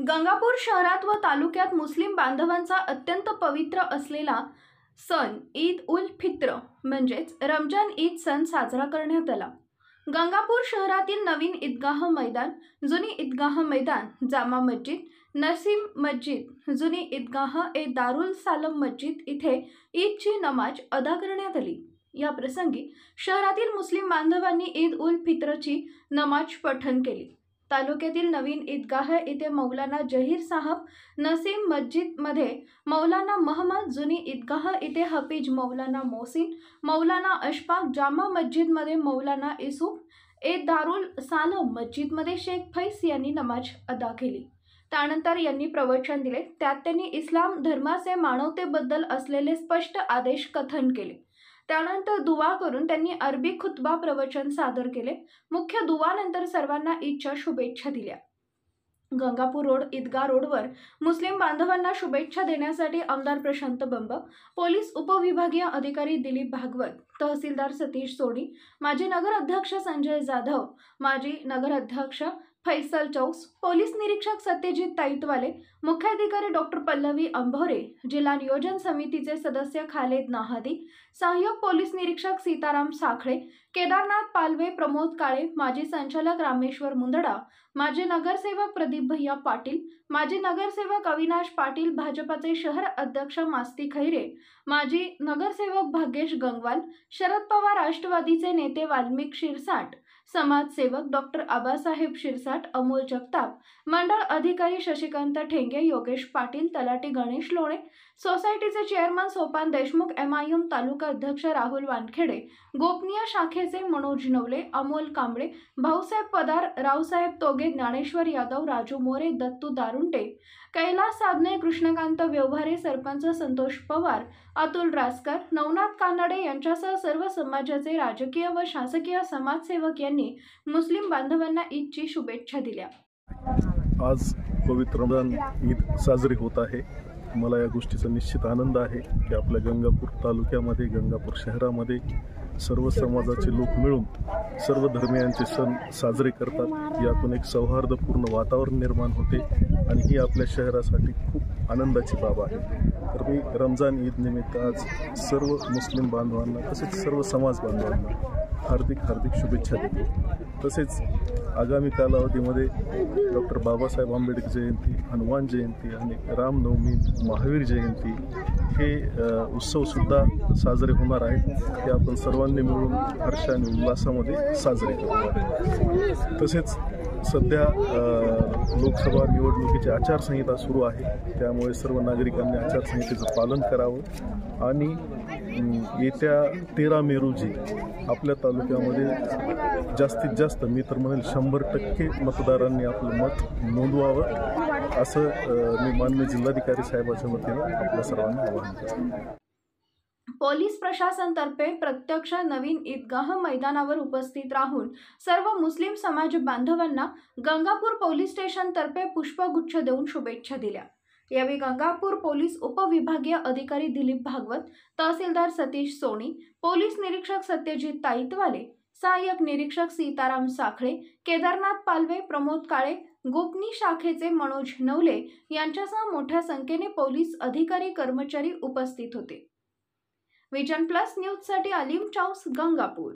गंगापूर शहरात व तालुक्यात मुस्लिम बांधवांचा अत्यंत पवित्र असलेला सण ईद उल फित्र म्हणजेच रमजान ईद सण साजरा करण्यात आला। गंगापूर शहरातील नवीन ईदगाह मैदान, जुनी ईदगाह मैदान, जामा मस्जिद, नसीम मस्जिद, जुनी ईदगाह ए दारुल सालम मस्जिद इथे ईदची नमाज अदा करण्यात आली। या प्रसंगी शहरातील मुस्लिम बांधवांनी ईद उल फित्रची नमाज पठण केली। तालुक्यातील नवीन ईदगाह येथे मौलाना जहीर साहब, नसीम मस्जिद मध्ये मौलाना महमद, जुनी ईदगाह येथे हफीज मौलाना मोहसिन, मौलाना अशफाक, जामा मस्जिद मध्ये मौलाना युसुफ, ए दारुल सालम मस्जिद मध्ये शेख फैस यांनी नमाज अदा केली। त्यानंतर यांनी प्रवचन दिले। त्यात त्यांनी इस्लाम धर्माचे मानवतेबद्दल असलेले स्पष्ट आदेश कथन केले। त्यानंतर दुवा करून त्यांनी अरबी खुतबा प्रवचन सादर केले। मुख्य दुवानंतर सर्वांना ईदच्या शुभेच्छा दिल्या। गंगापूर रोड ईदगाह रोडवर मुस्लिम बांधवांना शुभेच्छा देण्यासाठी आमदार प्रशांत बंब, पोलीस उपविभागीय अधिकारी दिलीप भागवत, तहसीलदार सतीश सोनी, माजी नगराध्यक्ष संजय जाधव, माजी नगराध्यक्ष फैसल चौस, पोलीस निरीक्षक सत्यजित ताईतवाले, मुख्याधिकारी डॉक्टर पल्लवी अंभोरे, जिल्हा नियोजन समितीचे सदस्य खालेद नाहदी, सहाय्यक पोलीस निरीक्षक सीताराम साखळे, केदारनाथ पालवे, प्रमोद काळे, माजी संचालक रामेश्वर मुंदडा, माजी नगरसेवक प्रदीप भैया पाटील, माजी नगरसेवक अविनाश पाटील, भाजपाचे शहर अध्यक्ष मास्ती खैरे, माजी नगरसेवक भाग्येश गंगवाल, शरद पवार राष्ट्रवादीचे नेते वाल्मिक शिरसाट, समाजसेवक डॉक्टर आबासाहेब शिरसाट, अमोल जगताप, मंडळ अधिकारी शशिकांत ठेंगे, योगेश पाटील, तलाठी गणेश लोणे, सोसायटीचे चेअरमन सोपान देशमुख, MIM तालुका अध्यक्ष राहुल वानखेडे, गोपनीय शाखेचे मनोज नवले, अमोल कांबळे, भाऊसाहेब पदार, रावसाहेब तोगे, ज्ञानेश्वर यादव, राजू मोरे, दत्तू दारुंटे, कैलास साबणे, कृष्णकांत व्यवहारे, सरपंच संतोष पवार, अतुल रासकर, नवनाथ कानडे यांच्यासह सर्व समाजाचे राजकीय व शासकीय समाजसेवक यांनी मुस्लिम बांधवांना ईदची शुभेच्छा दिल्या। आज पवित्र रमजान ईद साजरी होत आहे। मला या गोष्टीचा निश्चित आनंद आहे की आपल्या गंगापूर तालुक्यामध्ये, गंगापूर शहरामध्ये सर्व समाजाचे लोक मिळून सर्व धर्मियांचे सण साजरे करतात। यातून एक सौहार्दपूर्ण वातावरण निर्माण होते आणि ही आपल्या शहरासाठी खूप आनंदाची बाब आहे। तर मी रमजान ईद निमित्त आज सर्व मुस्लिम बांधवांना तसेच सर्व समाज बांधवांना हार्दिक शुभेच्छा देतो। तसेच आगामी कालावधीमध्ये डॉक्टर बाबासाहेब आंबेडकर जयंती, हनुमान जयंती आणि रामनवमी, महावीर जयंती हे उत्सवसुद्धा साजरे होणार आहेत। ते आपण सर्वांनी मिळून हर्ष आणि उल्हासामध्ये साजरे करतो। तसेच सध्या लोकसभा निवडणुकीची आचारसंहिता सुरू आहे, त्यामुळे सर्व नागरिकांनी आचारसंहितेचं पालन करावं आणि येत्या 13 मे रोजी आपल्या तालुक्यामध्ये जास्तीत जास्त, मी तर म्हणेल 100% मतदारांनी आपलं मत नोंदवावं असं मी माननीय जिल्हाधिकारी साहेबांच्या वतीनं आपल्या सर्वांना आवाहन करतो। पोलीस प्रशासनातर्फे प्रत्यक्ष नवीन ईदगाह मैदानावर उपस्थित राहून सर्व मुस्लिम समाज बांधवांना गंगापूर पोलीस स्टेशनतर्फे पुष्पगुच्छ देऊन शुभेच्छा दिल्या। यावेळी गंगापूर पोलीस उपविभागीय अधिकारी दिलीप भागवत, तहसीलदार सतीश सोनी, पोलीस निरीक्षक सत्यजित ताईतवाले, सहाय्यक निरीक्षक सीताराम साखळे, केदारनाथ पालवे, प्रमोद काळे, गोपनीय शाखेचे मनोज नवले यांच्यासह मोठ्या संख्येने पोलीस अधिकारी कर्मचारी उपस्थित होते। विजन प्लस न्यूज साठी अलीम चौस, गंगापूर।